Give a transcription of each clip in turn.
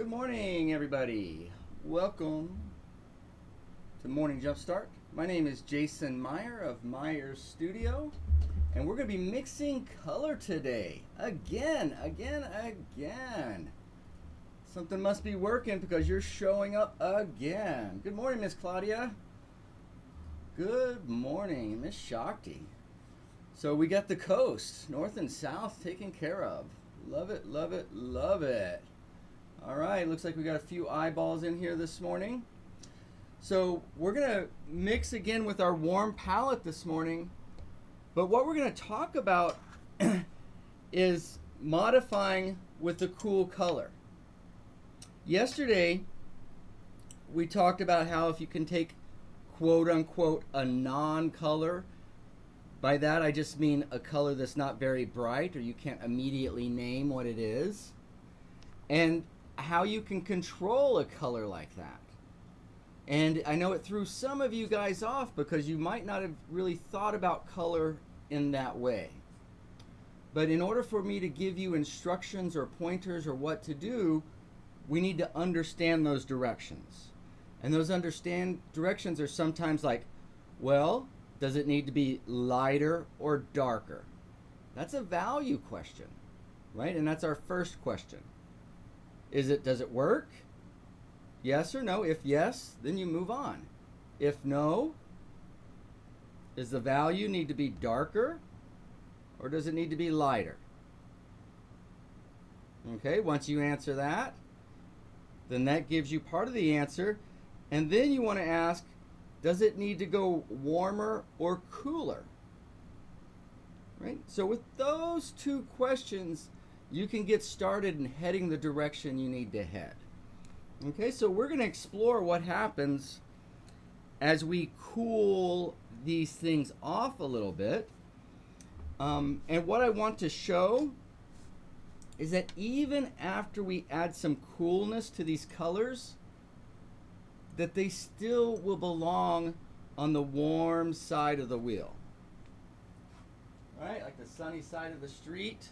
Good morning, everybody. Welcome to Morning Jumpstart. My name is Jason Meyer of Meyer's Studio, and we're going to be mixing color today. Again. Something must be working because you're showing up again. Good morning, Miss Claudia. Good morning, Miss Shakti. So we got the coast, north and south, taken care of. Love it, love it, love it. All right, looks like we got a few eyeballs in here this morning. So we're gonna mix again with our warm palette this morning, but what we're gonna talk about is modifying with the cool color. Yesterday, we talked about how if you can take quote unquote a non-color, by that I just mean a color that's not very bright or you can't immediately name what it is, and how you can control a color like that. And I know it threw some of you guys off because you might not have really thought about color in that way. But in order for me to give you instructions or pointers or what to do, we need to understand those directions. And those directions are sometimes like, well, does it need to be lighter or darker? That's a value question, right? And that's our first question. Does it work? Yes or no? If yes, then you move on. If no, does the value need to be darker or does it need to be lighter? Okay, once you answer that, then that gives you part of the answer. And then you want to ask, does it need to go warmer or cooler? Right? So with those two questions, you can get started in heading the direction you need to head. Okay, so we're going to explore what happens as we cool these things off a little bit. And what I want to show is that even after we add some coolness to these colors, that they still will belong on the warm side of the wheel. All right, like the sunny side of the street.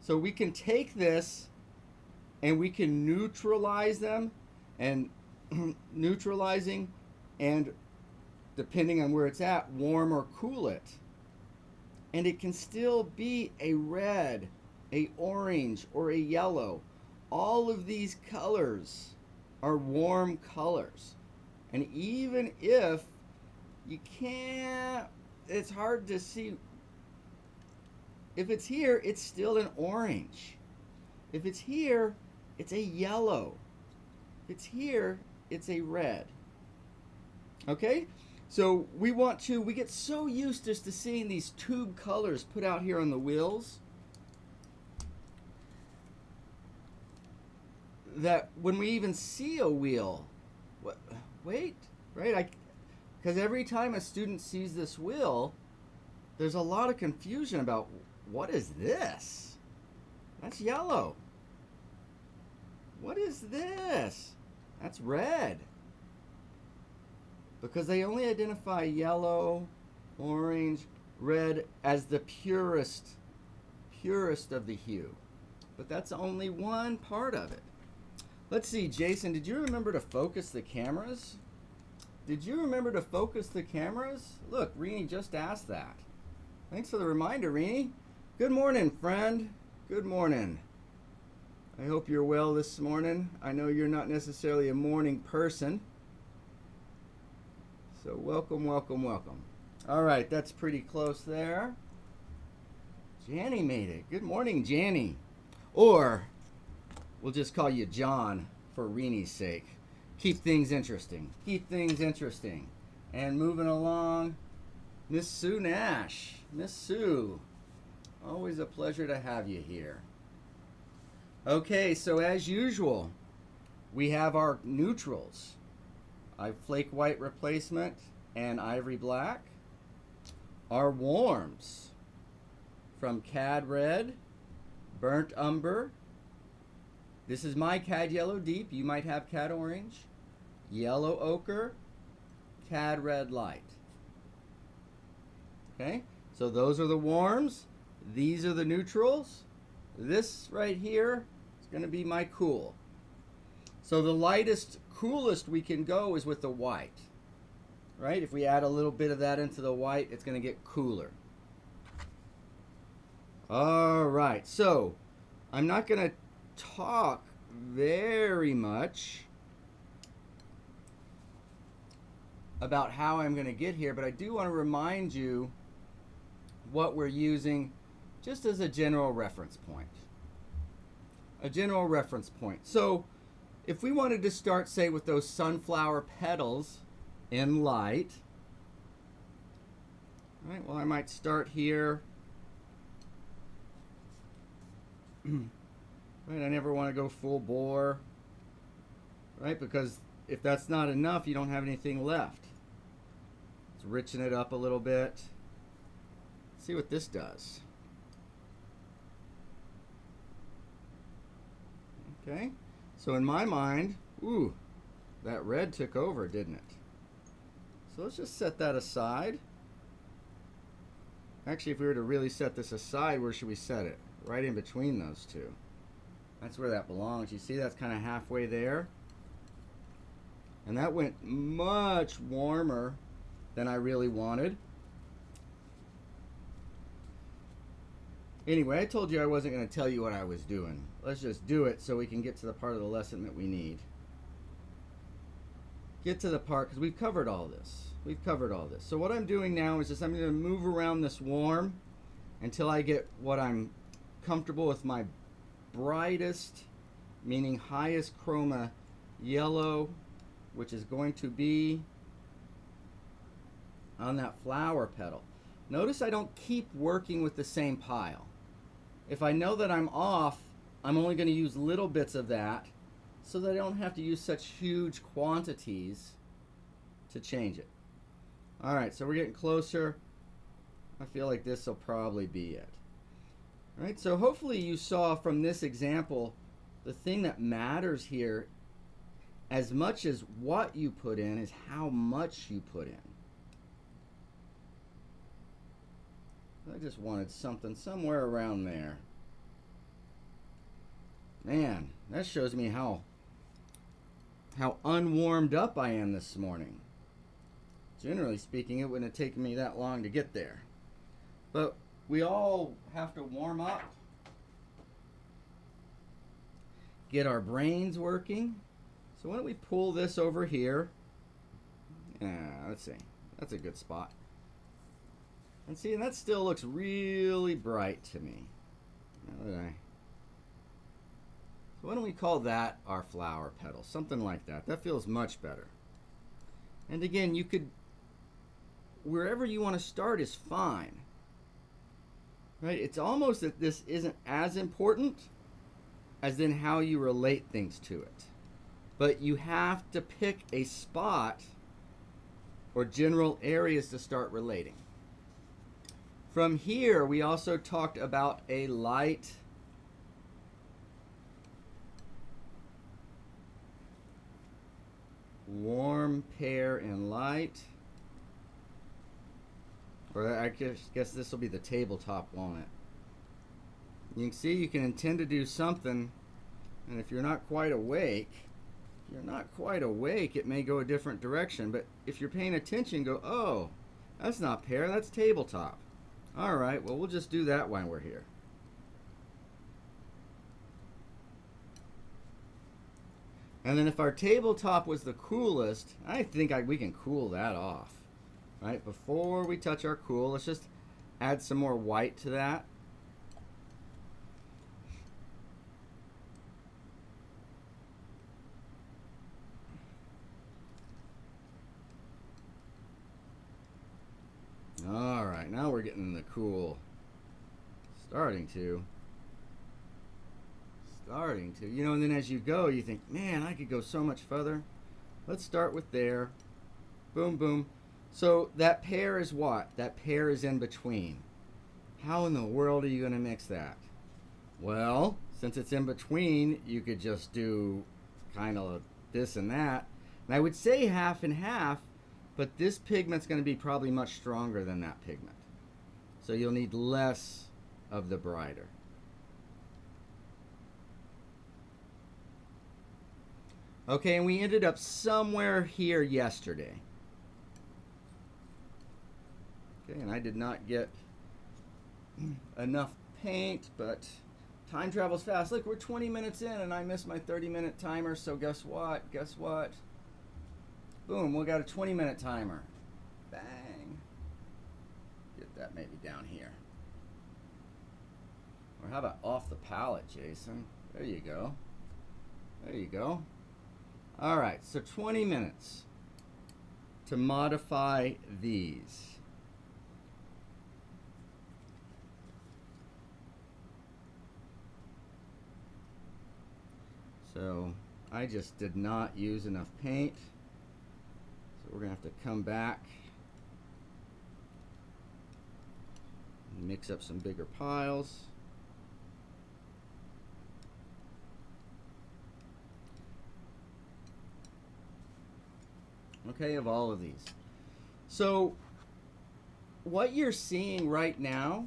So we can take this and we can neutralize them, and neutralizing, and depending on where it's at, warm or cool it. And it can still be a red, a orange, or a yellow. All of these colors are warm colors. And even if you can't, it's hard to see. If it's here, it's still an orange. If it's here, it's a yellow. If it's here, it's a red. Okay? So we get so used just to seeing these tube colors put out here on the wheels that when we even see a wheel, wait, right? Because every time a student sees this wheel, there's a lot of confusion about, what is this? That's yellow. What is this? That's red. Because they only identify yellow, orange, red as the purest of the hue. But that's only one part of it. Let's see, Jason, did you remember to focus the cameras? Did you remember to focus the cameras? Look, Rini just asked that. Thanks for the reminder, Rini. Good morning, friend. Good morning. I hope you're well this morning. I know you're not necessarily a morning person. So welcome, welcome, welcome. All right, that's pretty close there. Janny made it. Good morning, Janny. Or we'll just call you John for Rini's sake. Keep things interesting. Keep things interesting. And moving along, Miss Sue Nash. Miss Sue, always a pleasure to have you here. Okay, so as usual, we have our neutrals. Flake white replacement and ivory black. Our warms from Cad red, burnt umber. This is my Cad yellow deep. You might have Cad orange, yellow ochre, Cad red light. Okay, so those are the warms. These are the neutrals. This right here is going to be my cool. So the lightest, coolest we can go is with the white. Right? If we add a little bit of that into the white, it's going to get cooler. All right, so I'm not going to talk very much about how I'm going to get here, but I do want to remind you what we're using just as a general reference point. A general reference point. So if we wanted to start, say, with those sunflower petals in light, all right, well, I might start here. Right, I never want to go full bore, right? Because if that's not enough, you don't have anything left. Let's richen it up a little bit. See what this does. Okay, so in my mind, ooh, that red took over, didn't it? So let's just set that aside. Actually, if we were to really set this aside, where should we set it? Right in between those two. That's where that belongs. You see that's kind of halfway there. And that went much warmer than I really wanted. Anyway, I told you I wasn't going to tell you what I was doing. Let's just do it so we can get to the part of the lesson that we need. Get to the part, because we've covered all this. We've covered all this. So what I'm doing now is just I'm going to move around this warm until I get what I'm comfortable with, my brightest, meaning highest chroma yellow, which is going to be on that flower petal. Notice I don't keep working with the same pile. If I know that I'm off, I'm only going to use little bits of that so that I don't have to use such huge quantities to change it. All right, so we're getting closer. I feel like this will probably be it. All right, so hopefully you saw from this example, the thing that matters here, as much as what you put in, is how much you put in. I just wanted something somewhere around there. Man, that shows me how unwarmed up I am this morning. Generally speaking, it wouldn't have taken me that long to get there. But we all have to warm up, get our brains working. So why don't we pull this over here? Let's see. That's a good spot. And see, and that still looks really bright to me. So why don't we call that our flower petal? Something like that. That feels much better. And again, you could, wherever you want to start is fine. Right? It's almost that this isn't as important as then how you relate things to it. But you have to pick a spot or general areas to start relating. From here, we also talked about a light warm pair in light. Or I guess this will be the tabletop, won't it? You can see you can intend to do something, and if you're not quite awake, it may go a different direction. But if you're paying attention, go, oh, that's not pair, that's tabletop. All right, well, we'll just do that while we're here. And then if our tabletop was the coolest, I think we can cool that off. Right, before we touch our cool, let's just add some more white to that. All right, now we're getting the cool. Starting to. You know, and then as you go, you think, man, I could go so much further. Let's start with there. Boom, boom. So that pair is what? That pair is in between. How in the world are you going to mix that? Well, since it's in between, you could just do kind of this and that. And I would say half and half, but this pigment's going to be probably much stronger than that pigment. So you'll need less of the brighter. Okay, and we ended up somewhere here yesterday. Okay, and I did not get enough paint, but time travels fast. Look, we're 20 minutes in and I missed my 30-minute timer, so guess what? Guess what? Boom, we got a 20-minute timer. Bang. Get that maybe down here. Or how about off the palette, Jason? There you go. There you go. All right, so 20 minutes to modify these. So I just did not use enough paint. So we're gonna have to come back and mix up some bigger piles. Okay, of all of these. So what you're seeing right now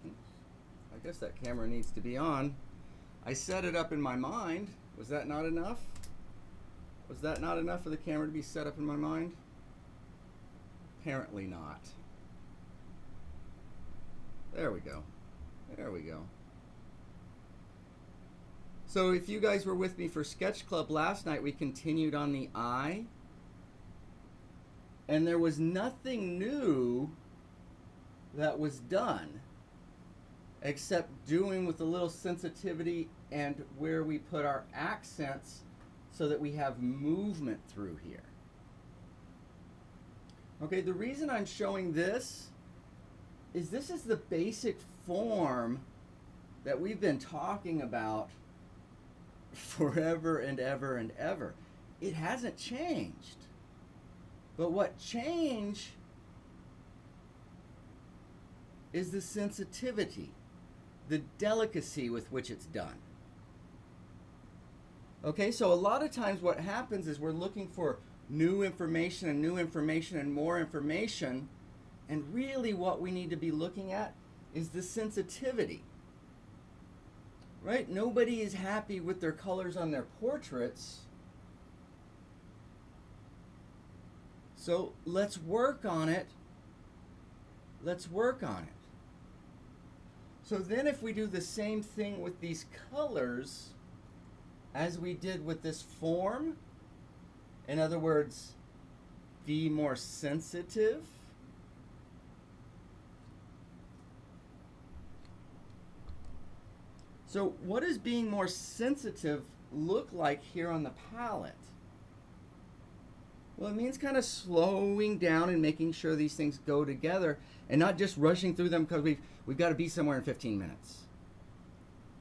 I guess that camera needs to be on. I set it up in my mind. Was that not enough? Was that not enough for the camera to be set up in my mind? Apparently not. There we go. There we go. So if you guys were with me for Sketch Club last night, we continued on the eye. And there was nothing new that was done except doing with a little sensitivity and where we put our accents so that we have movement through here. Okay, the reason I'm showing this is the basic form that we've been talking about forever and ever and ever. It hasn't changed. But what changed is the sensitivity, the delicacy with which it's done. Okay, so a lot of times what happens is we're looking for new information and more information, and really what we need to be looking at is the sensitivity. Right? Nobody is happy with their colors on their portraits. So let's work on it. Let's work on it. So then if we do the same thing with these colors as we did with this form, in other words, be more sensitive. So what does being more sensitive look like here on the palette? Well, it means kind of slowing down and making sure these things go together and not just rushing through them because we've got to be somewhere in 15 minutes.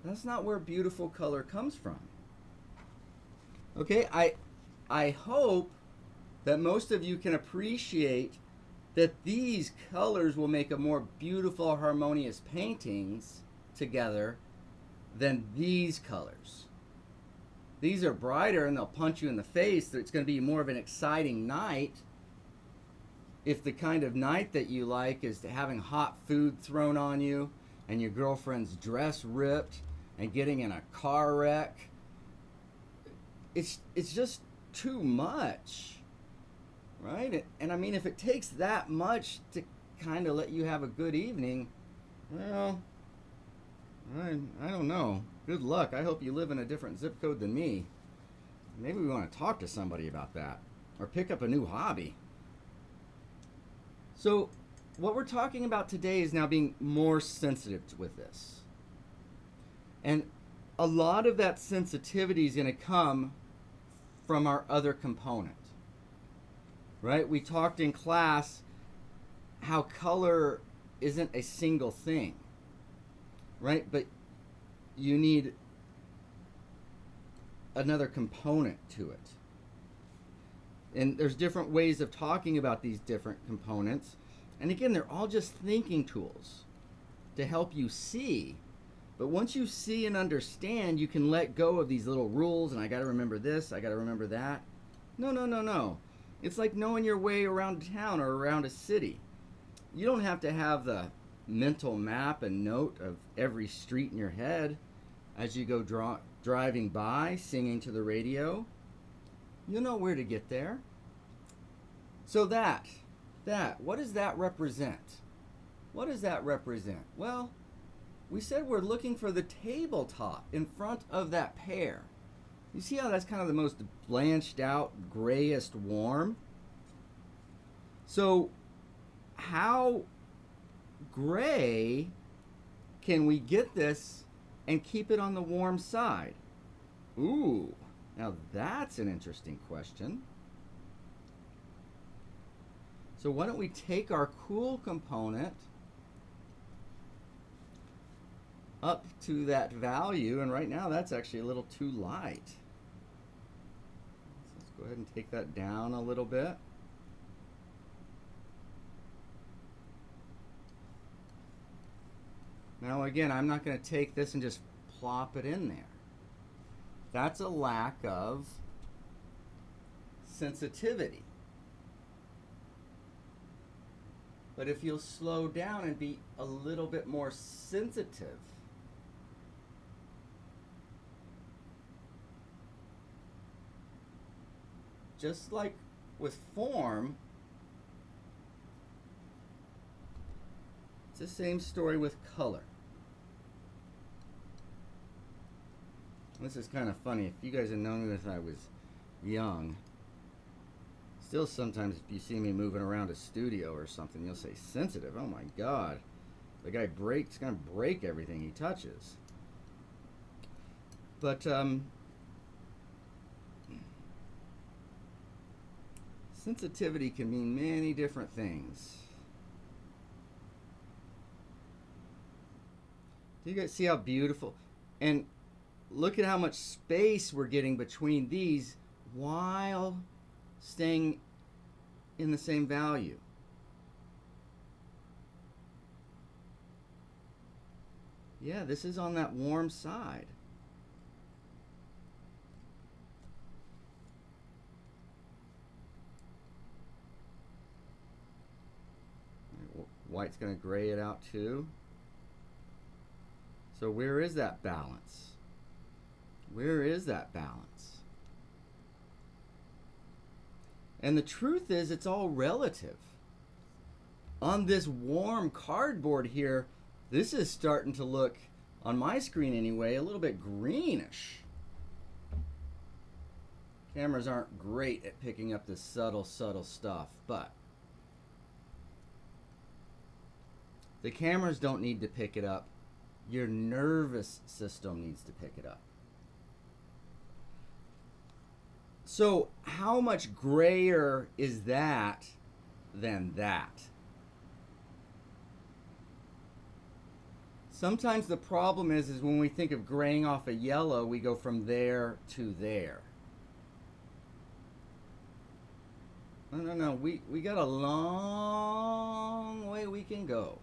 That's not where beautiful color comes from. Okay, I hope that most of you can appreciate that these colors will make a more beautiful, harmonious paintings together than these colors. These are brighter and they'll punch you in the face. It's going to be more of an exciting night. If the kind of night that you like is having hot food thrown on you and your girlfriend's dress ripped and getting in a car wreck, it's just too much, right? And I mean, if it takes that much to kind of let you have a good evening, well, I don't know. Good luck. I hope you live in a different zip code than me. Maybe we want to talk to somebody about that or pick up a new hobby. So what we're talking about today is now being more sensitive with this. And a lot of that sensitivity is going to come from our other component, right? We talked in class how color isn't a single thing, right? But you need another component to it. And there's different ways of talking about these different components. And again, they're all just thinking tools to help you see. But once you see and understand, you can let go of these little rules and I got to remember this, I got to remember that. No. It's like knowing your way around town or around a city. You don't have to have the mental map and note of every street in your head as you go driving by, singing to the radio. You'll know where to get there. So what does that represent? What does that represent? Well, we said we're looking for the tabletop in front of that pear. You see how that's kind of the most blanched out, grayest warm? So how gray can we get this and keep it on the warm side? Ooh, now that's an interesting question. So why don't we take our cool component up to that value, and right now that's actually a little too light. So let's go ahead and take that down a little bit. Now again, I'm not going to take this and just plop it in there. That's a lack of sensitivity. But if you'll slow down and be a little bit more sensitive, just like with form, it's the same story with color. This is kind of funny. If you guys had known me as I was young, still sometimes if you see me moving around a studio or something, you'll say, sensitive? Oh my God. The guy breaks, gonna break everything he touches. But sensitivity can mean many different things. Do you guys see how beautiful? And look at how much space we're getting between these while staying in the same value. Yeah, this is on that warm side. White's going to gray it out too. So where is that balance? Where is that balance? And the truth is, it's all relative. On this warm cardboard here, this is starting to look, on my screen anyway, a little bit greenish. Cameras aren't great at picking up this subtle stuff, but the cameras don't need to pick it up. Your nervous system needs to pick it up. So how much grayer is that than that? Sometimes the problem is when we think of graying off a yellow, we go from there to there. No, we got a long way we can go.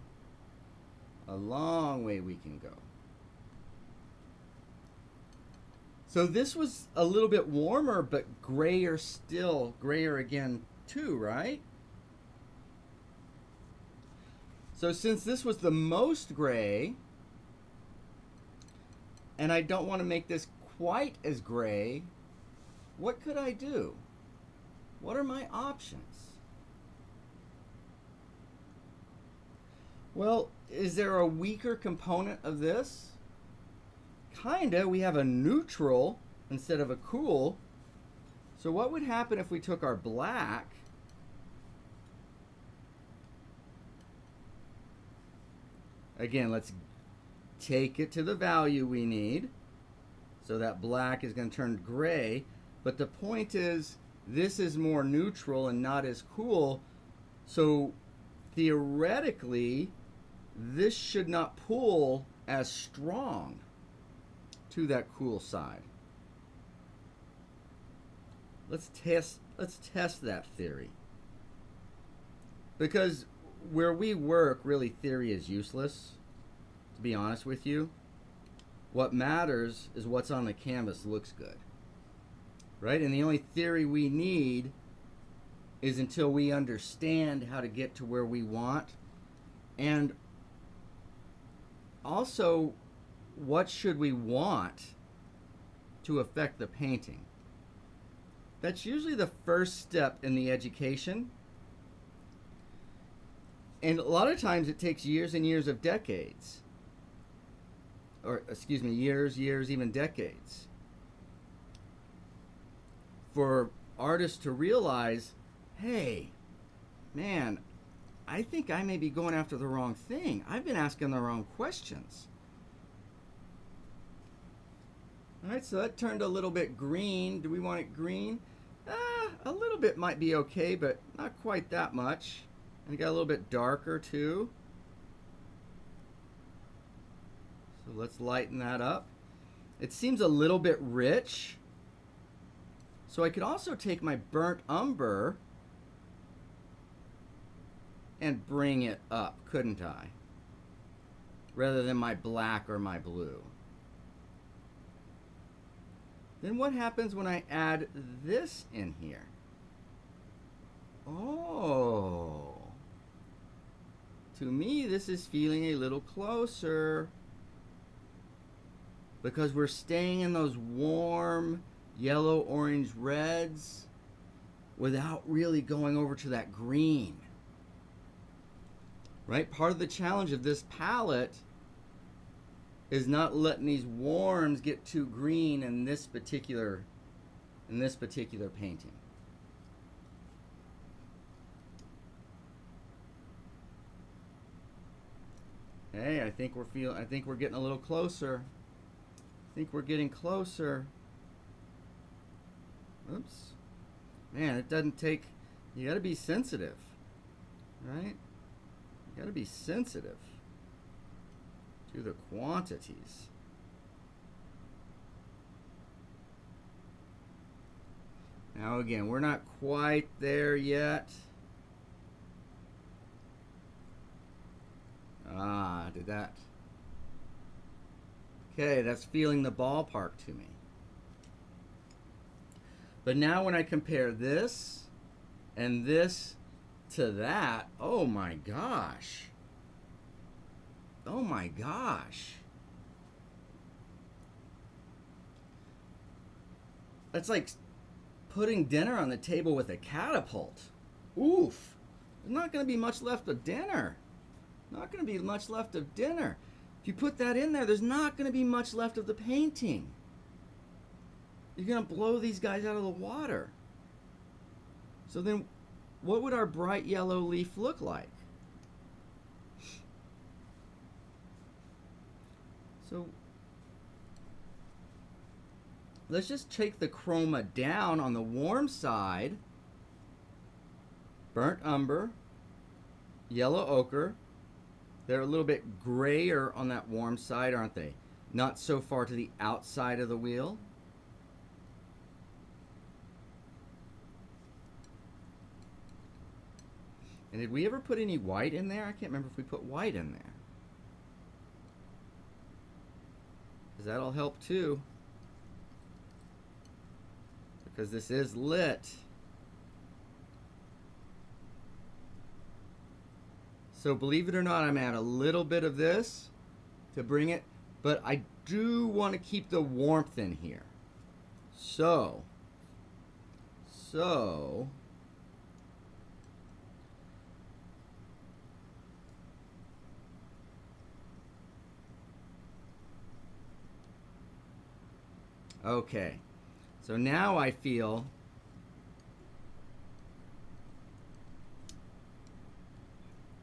A long way we can go. So this was a little bit warmer, but grayer still, grayer again too, right? So since this was the most gray, and I don't want to make this quite as gray, what could I do? What are my options? Well, is there a weaker component of this? Kinda. We have a neutral instead of a cool. So what would happen if we took our black again, let's take it to the value we need. So that black is going to turn gray, but the point is this is more neutral and not as cool. So theoretically, this should not pull as strong to that cool side. Let's test that theory. Because where we work, really theory is useless, to be honest with you. What matters is what's on the canvas looks good. Right? And the only theory we need is until we understand how to get to where we want. And also, what should we want to affect the painting? That's usually the first step in the education. And a lot of times it takes years and years of decades. Or, excuse me, years, even decades. For artists to realize, hey, man, I think I may be going after the wrong thing. I've been asking the wrong questions. All right, so that turned a little bit green. Do we want it green? A little bit might be okay, but not quite that much. And it got a little bit darker too. So let's lighten that up. It seems a little bit rich. So I could also take my burnt umber and bring it up, couldn't I? Rather than my black or my blue. Then what happens when I add this in here? Oh. To me, this is feeling a little closer. Because we're staying in those warm yellow, orange, reds without really going over to that green. Right? Part of the challenge of this palette is not letting these warms get too green in this particular painting. Hey, I think we're getting a little closer. I think we're getting closer. Oops. Man, it doesn't take, you gotta be sensitive, right? You gotta be sensitive to the quantities. Now again, we're not quite there yet. Did that. Okay, that's feeling the ballpark to me. But now when I compare this and this to that, oh my gosh. Oh my gosh. That's like putting dinner on the table with a catapult. Oof. There's not going to be much left of dinner. Not going to be much left of dinner. If you put that in there, there's not going to be much left of the painting. You're going to blow these guys out of the water. So then, what would our bright yellow leaf look like? So, let's just take the chroma down on the warm side. Burnt umber, yellow ochre. They're a little bit grayer on that warm side, aren't they? Not so far to the outside of the wheel. And did we ever put any white in there? I can't remember if we put white in there. Because that'll help too. Because this is lit. So believe it or not, I'm adding a little bit of this to bring it, but I do want to keep the warmth in here. So okay. So now I feel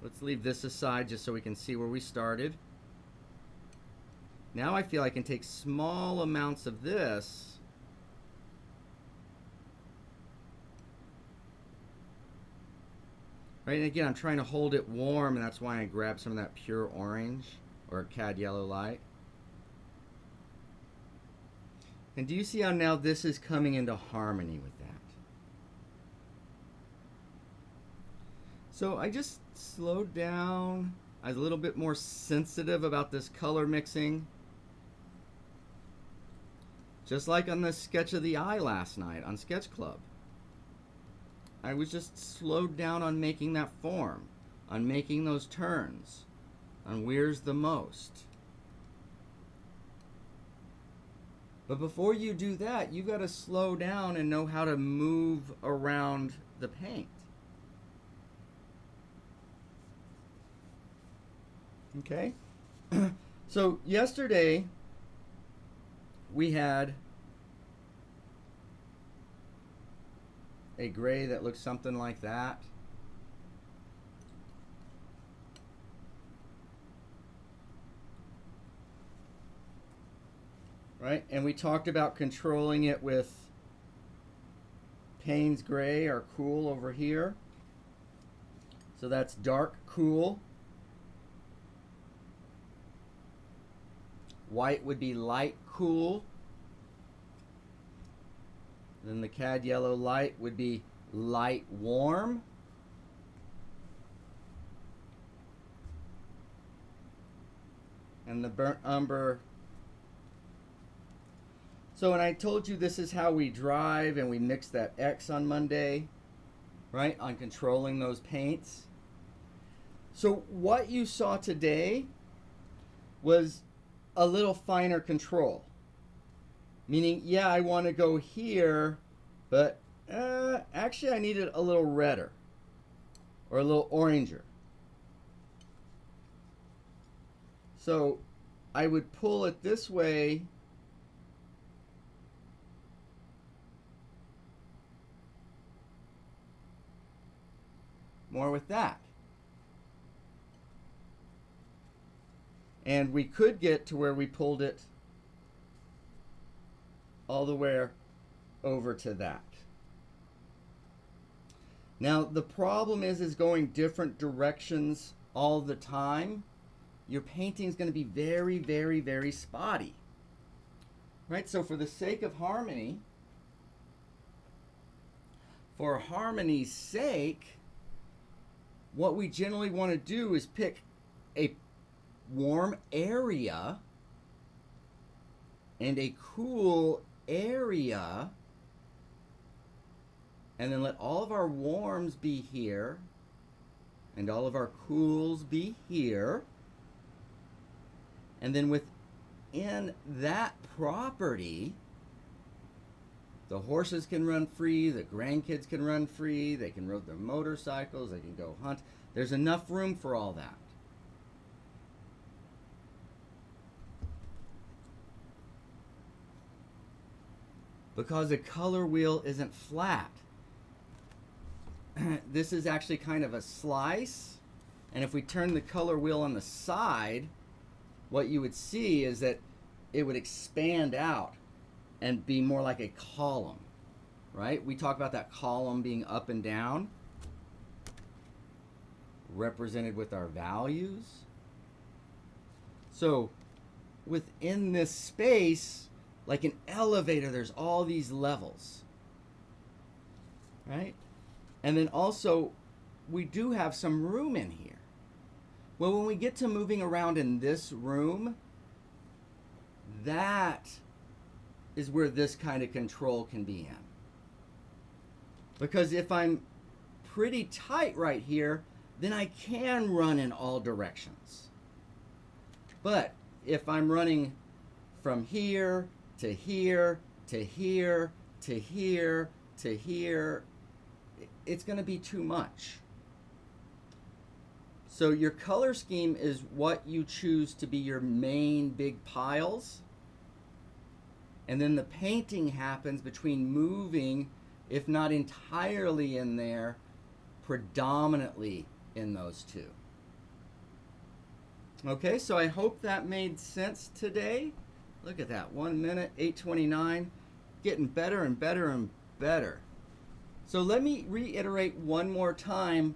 let's leave this aside just so we can see where we started. Now I feel I can take small amounts of this right, and again I'm trying to hold it warm, and that's why I grab some of that pure orange or cad yellow light. And do you see how now this is coming into harmony with that? So I just slowed down. I was a little bit more sensitive about this color mixing. Just like on the sketch of the eye last night on Sketch Club. I was just slowed down on making that form, on making those turns, on where's the most. But before you do that, you got to slow down and know how to move around the paint. Okay? So yesterday we had a gray that looks something like that. Right? And we talked about controlling it with Payne's Gray or cool over here. So that's dark cool. White would be light cool. Then the cad yellow light would be light warm. And the burnt umber. So when I told you this is how we drive and we mix that X on Monday, right, on controlling those paints. So what you saw today was a little finer control. Meaning, yeah, I want to go here, but actually I need it a little redder or a little oranger. So I would pull it this way. More with that. And we could get to where we pulled it all the way over to that. Now the problem is going different directions all the time. Your painting is going to be very, very, very spotty. Right? So for the sake of harmony, for harmony's sake, what we generally want to do is pick a warm area and a cool area, and then let all of our warms be here and all of our cools be here, and then within that property the horses can run free, the grandkids can run free, they can ride their motorcycles, they can go hunt. There's enough room for all that. Because a color wheel isn't flat. This is actually kind of a slice, and if we turn the color wheel on the side, what you would see is that it would expand out and be more like a column, right? We talk about that column being up and down, represented with our values. So within this space, like an elevator, there's all these levels, right? And then also, we do have some room in here. Well, when we get to moving around in this room, that is where this kind of control can be in. Because if I'm pretty tight right here, then I can run in all directions. But if I'm running from here to here to here to here to here, it's going to be too much. So your color scheme is what you choose to be your main big piles. And then the painting happens between moving, if not entirely in there, predominantly in those two. Okay, so I hope that made sense today. Look at that, 1 minute, 8:29, getting better and better and better. So let me reiterate one more time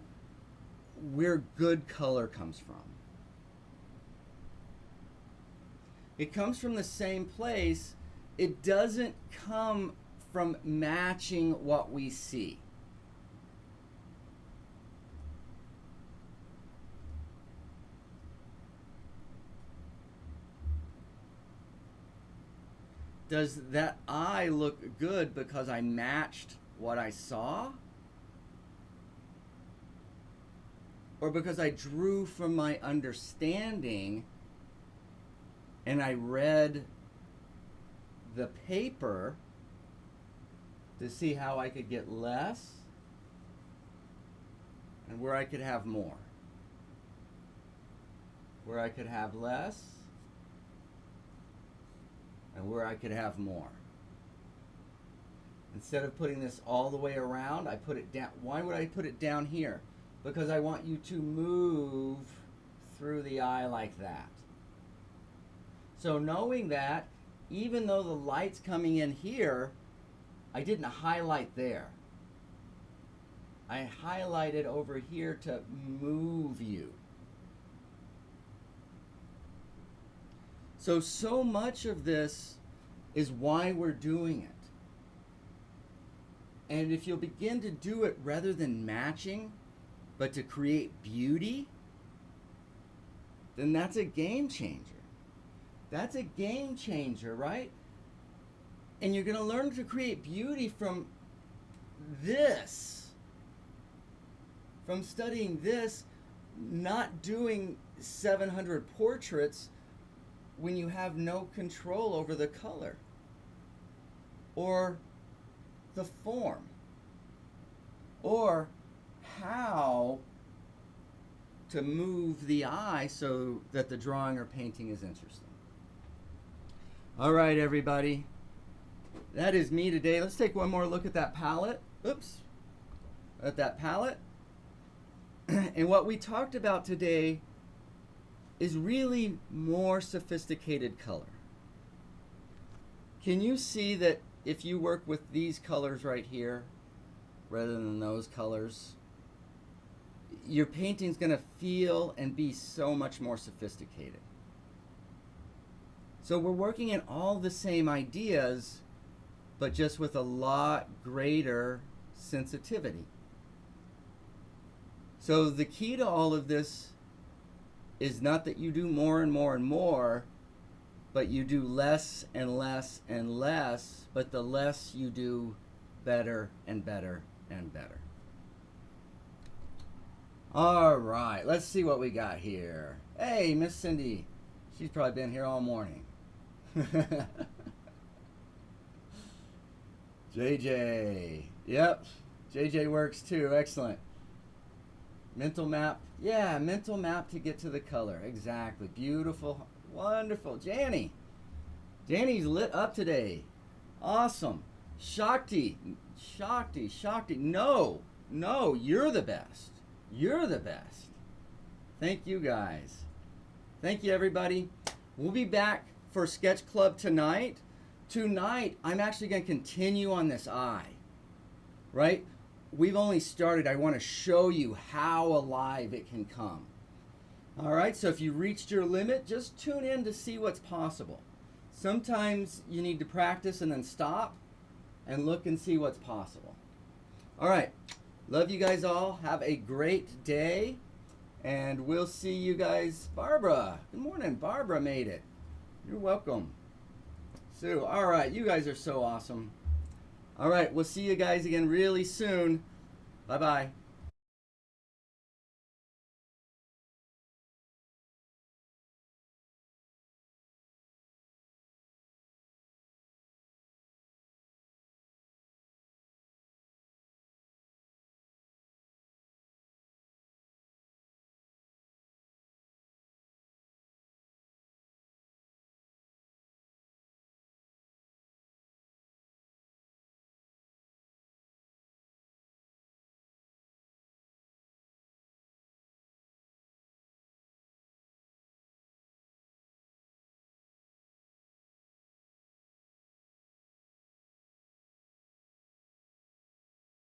where good color comes from. It comes from the same place. It doesn't come from matching what we see. Does that eye look good because I matched what I saw? Or because I drew from my understanding and I read the paper to see how I could get less and where I could have more. Where I could have less and where I could have more. Instead of putting this all the way around, I put it down. Why would I put it down here? Because I want you to move through the eye like that. So knowing that, even though the light's coming in here, I didn't highlight there. I highlighted over here to move you. So much of this is why we're doing it. And if you'll begin to do it rather than matching, but to create beauty, then that's a game changer. That's a game changer, right? And you're going to learn to create beauty from this. From studying this, not doing 700 portraits when you have no control over the color or the form or how to move the eye so that the drawing or painting is interesting. All right, everybody. That is me today. Let's take one more look at that palette. Oops. At that palette. And what we talked about today is really more sophisticated color. Can you see that if you work with these colors right here rather than those colors, your painting's going to feel and be so much more sophisticated. So we're working in all the same ideas, but just with a lot greater sensitivity. So the key to all of this is not that you do more and more and more, but you do less and less and less, but the less you do, better and better and better. All right, let's see what we got here. Hey, Miss Cindy. She's probably been here all morning. JJ. Yep, JJ works too. Excellent. Mental map. Yeah, mental map to get to the color. Exactly. Beautiful. Wonderful. Janny. Janny's lit up today. Awesome. Shakti. Shakti. Shakti. No. No, you're the best. You're the best. Thank you, guys. Thank you, everybody. We'll be back for Sketch Club tonight. Tonight, I'm actually going to continue on this eye. Right? We've only started. I want to show you how alive it can come. All right, so if you reached your limit, just tune in to see what's possible. Sometimes you need to practice and then stop and look and see what's possible. All right, love you guys all. Have a great day, and we'll see you guys. Barbara, good morning. Barbara made it. You're welcome. Sue, all right, you guys are so awesome. All right, we'll see you guys again really soon. Bye-bye.